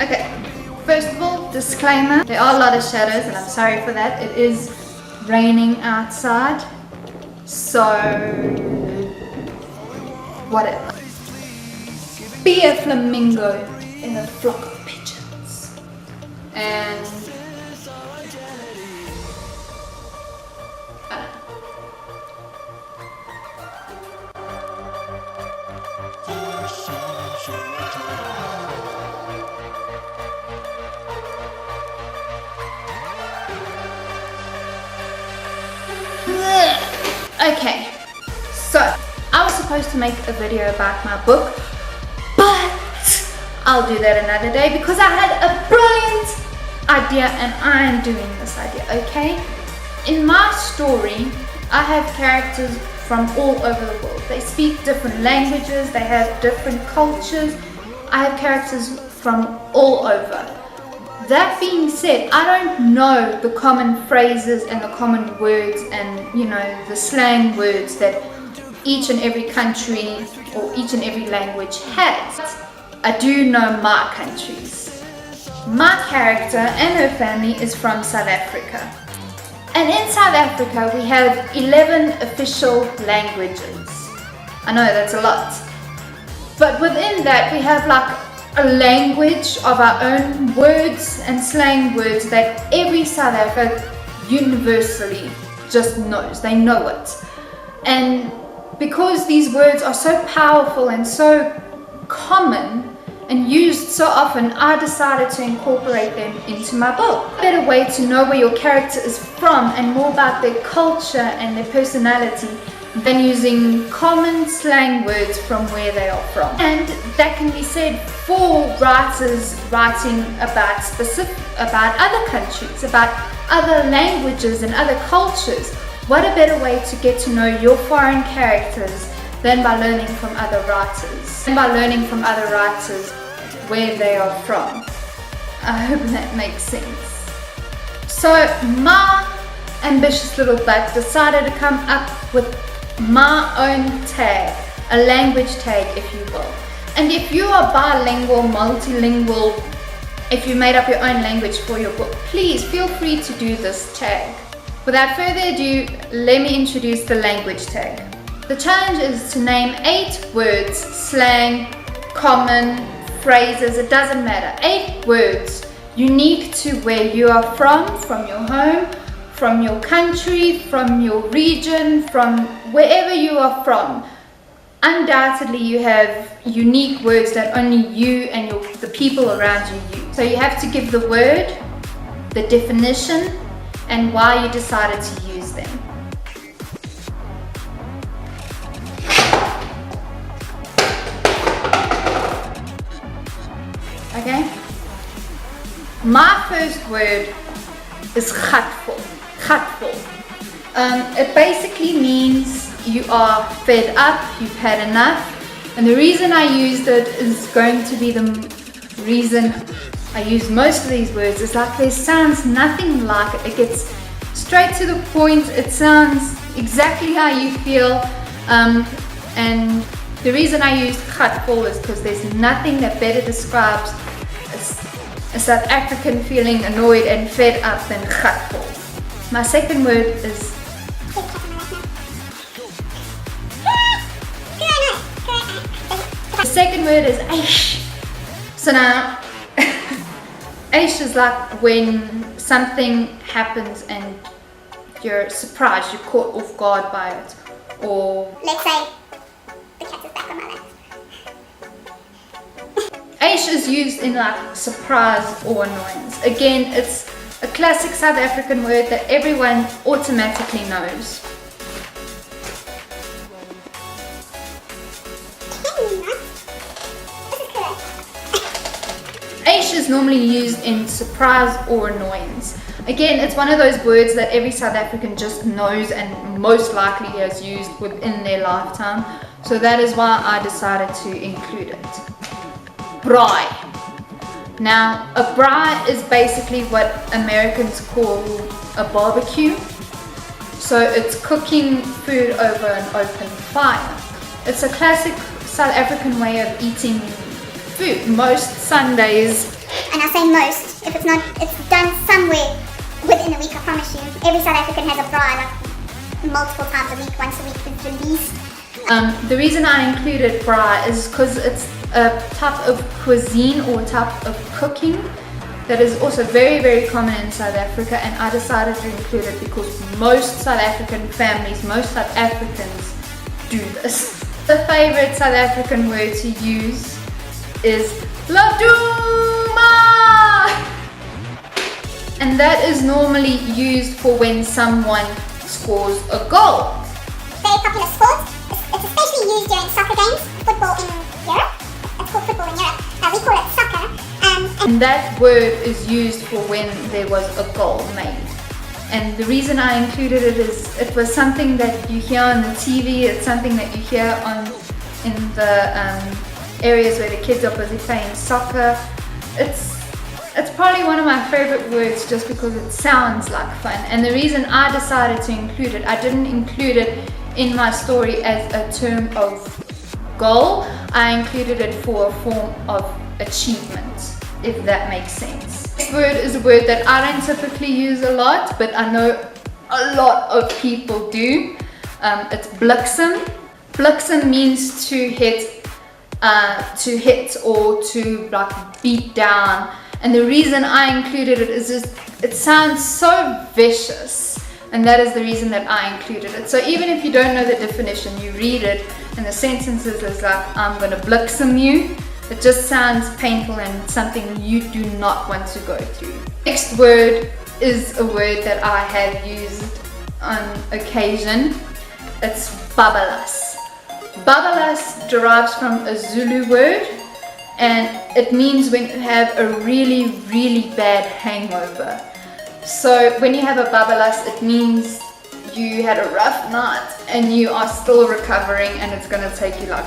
Okay, first of all, disclaimer, there are a lot of shadows and I'm sorry for that. It is raining outside, so whatever. Be a flamingo in a flock of pigeons. And okay, so I was supposed to make a video about my book, but I'll do that another day because I had a brilliant idea and I am doing this idea, okay? In my story, I have characters from all over the world. They speak different languages, they have different cultures. I have characters from all over. That being said, I don't know the common phrases and the common words and, you know, the slang words that each and every country or each and every language has. I do know my countries. My character and her family is from South Africa. And in South Africa we have 11 official languages. I know that's a lot. But within that we have like a language of our own words and slang words that every South African universally just knows. They know it. And because these words are so powerful and so common and used so often, I decided to incorporate them into my book. A better way to know where your character is from and more about their culture and their personality than using common slang words from where they are from. And that can be said for writers writing about other countries, about other languages and other cultures. What a better way to get to know your foreign characters than by learning from other writers. And by learning from other writers where they are from. I hope that makes sense. So my ambitious little butt decided to come up with my own tag, a language tag if you will. And if you are bilingual, multilingual, if you made up your own language for your book, please feel free to do this tag. Without further ado, let me introduce the language tag. The challenge is to name 8 words, slang, common, phrases, it doesn't matter. 8 words unique to where you are from your home, from your country, from your region, from wherever you are from. Undoubtedly you have unique words that only you and the people around you use. So you have to give the word, the definition, and why you decided to use them. Okay? My first word is gatful. It basically means you are fed up, you've had enough. And the reason I used it is going to be the reason I use most of these words. It's like there sounds nothing like it. It gets straight to the point. It sounds exactly how you feel. And the reason I use gatful is because there's nothing that better describes a South African feeling annoyed and fed up than gatful. My second word is aish. So now aish is like when something happens and you're surprised, you're caught off guard by it. Or let's say the cat is back on my lap. aish is used in like surprise or annoyance. Again, it's a classic South African word that everyone automatically knows. Aish is normally used in surprise or annoyance. Again, it's one of those words that every South African just knows and most likely has used within their lifetime. So that is why I decided to include it. Braai. Now, a braai is basically what Americans call a barbecue. So it's cooking food over an open fire. It's a classic South African way of eating food. Most Sundays and I say most, if it's not, it's done somewhere within a week, I promise you. Every South African has a bra, like multiple times a week, once a week it's released. The reason I included bra is because it's a type of cuisine or type of cooking that is also very, very common in South Africa, and I decided to include it because most South African families, most South Africans do this. The favorite South African word to use is laduma, and that is normally used for when someone scores a goal. Very popular sport. It's especially used during soccer games, football in Europe. It's called football in Europe. We call it soccer. And that word is used for when there was a goal made. And the reason I included it is it was something that you hear on the TV, it's something that you hear in the areas where the kids are busy playing soccer. It's probably one of my favorite words just because it sounds like fun. And the reason I decided to include it, I didn't include it in my story as a term of goal, I included it for a form of achievement, if that makes sense. This word is a word that I don't typically use a lot, but I know a lot of people do. It's bliksem. Bliksem means to hit or to like beat down. And the reason I included it is just it sounds so vicious. And that is the reason that I included it. So even if you don't know the definition, you read it and the sentences is like, I'm gonna bliksem you. It just sounds painful and something you do not want to go through. Next word is a word that I have used on occasion. It's babalas. Babalas derives from a Zulu word, and it means when you have a really, really bad hangover. So when you have a babalas, it means you had a rough night and you are still recovering, and it's gonna take you like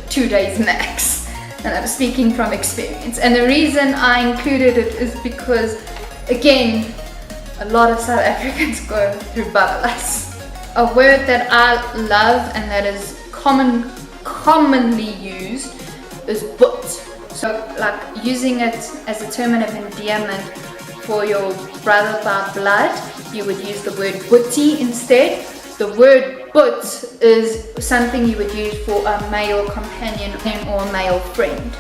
2 days max. And I'm speaking from experience. And the reason I included it is because, again, a lot of South Africans go through babalas. A word that I love and that is commonly used is but. So like using it as a term of endearment for your brother by blood, you would use the word boetie instead. The word but is something you would use for a male companion or a male friend.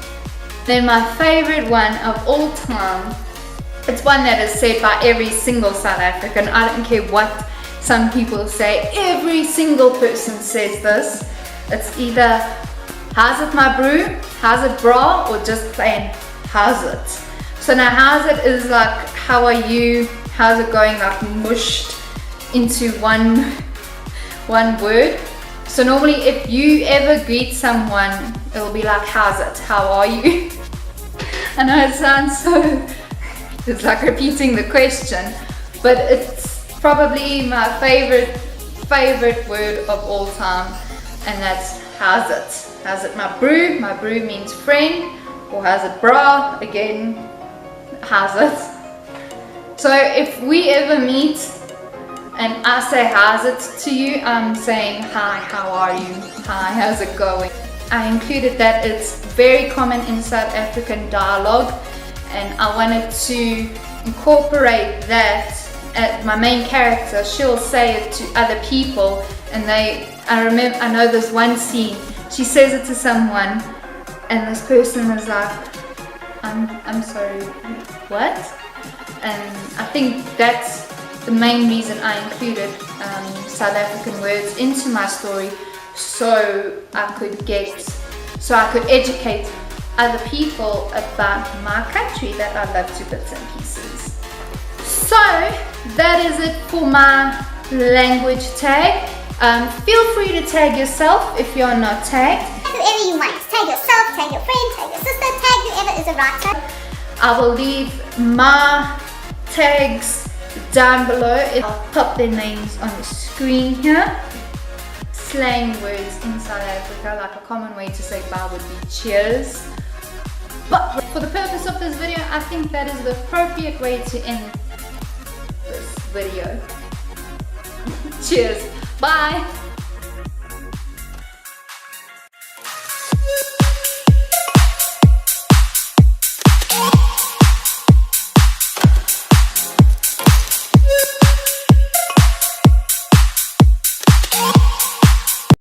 Then my favorite one of all time, it's one that is said by every single South African. I don't care what some people say, every single person says this. It's either how's it my brew, how's it bra, or just plain how's it. So now how's it is like how are you, how's it going, like mushed into one word. So normally if you ever greet someone, it'll be like how's it, how are you. I know it sounds so, it's like repeating the question, but it's probably my favorite word of all time, and that's how's it. How's it my brew? My brew means friend. Or how's it bra? Again, how's it. So if we ever meet and I say how's it to you, I'm saying hi, how are you? Hi, how's it going? I included that it's very common in South African dialogue, and I wanted to incorporate that. My main character, she'll say it to other people, and I know this one scene, she says it to someone and this person is like, I'm sorry, what? And I think that's the main reason I included South African words into my story, so I could educate other people about my country that I love to bits and pieces. So that is it for my language tag. Feel free to tag yourself if you're not tagged. Whoever you want. Tag yourself, tag your friend, tag your sister, tag whoever is a writer. I will leave my tags down below. I'll pop their names on the screen here. Slang words in South Africa, like a common way to say bye would be cheers. But for the purpose of this video, I think that is the appropriate way to end this video. Cheers. Bye.